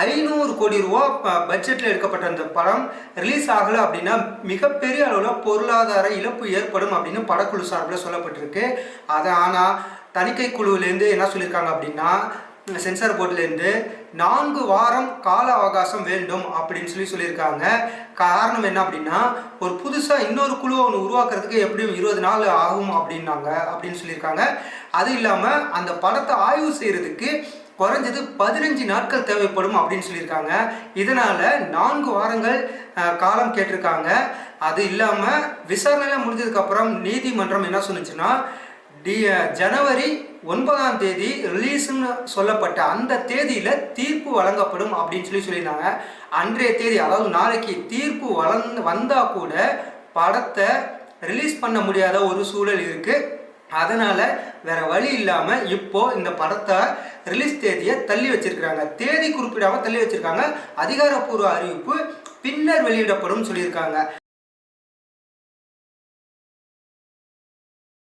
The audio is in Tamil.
500 கோடி ரூபா பட்ஜெட்டில் எடுக்கப்பட்ட அந்த படம் ரிலீஸ் ஆகலை அப்படின்னா மிகப்பெரிய அளவில் பொருளாதார இழப்பு ஏற்படும் அப்படின்னு படக்குழு சார்பில் சொல்லப்பட்டிருக்கு. அதை ஆனால் தணிக்கை குழுவிலேருந்து என்ன சொல்லியிருக்காங்க அப்படின்னா, சென்சார் போர்ட்லேருந்து 4 வாரம் கால அவகாசம் வேண்டும் அப்படின்னு சொல்லியிருக்காங்க. காரணம் என்ன அப்படின்னா, ஒரு புதுசாக இன்னொரு குழுவை ஒன்று உருவாக்குறதுக்கு எப்படியும் 20 நாள் ஆகும் அப்படின்னு சொல்லியிருக்காங்க. அது இல்லாமல் அந்த படத்தை ஆய்வு செய்கிறதுக்கு குறைஞ்சது 15 நாட்கள் தேவைப்படும் அப்படின்னு சொல்லியிருக்காங்க. இதனால் 4 வாரங்கள் காலம் கேட்டிருக்காங்க. அது இல்லாமல் விசாரணைலாம் முடிஞ்சதுக்கப்புறம் நீதிமன்றம் என்ன சொன்னுச்சுன்னா, ஜனவரி 9ஆம் தேதி ரிலீஸ்ன்னு சொல்லப்பட்ட அந்த தேதியில் தீர்ப்பு வழங்கப்படும் அப்படின்னு சொல்லியிருந்தாங்க. அன்றைய தேதி, அதாவது நாளைக்கு தீர்ப்பு வந்தால் கூட படத்தை ரிலீஸ் பண்ண முடியாத ஒரு சூழல் இருக்குது. அதனால் வேற வழி இல்லாமல் இப்போது இந்த படத்தை ரிலீஸ் தேதியை தள்ளி வச்சிருக்கிறாங்க. தேதி குறிப்பிடாமல் தள்ளி வச்சிருக்காங்க. அதிகாரப்பூர்வ அறிவிப்பு பின்னர் வெளியிடப்படும் சொல்லியிருக்காங்க.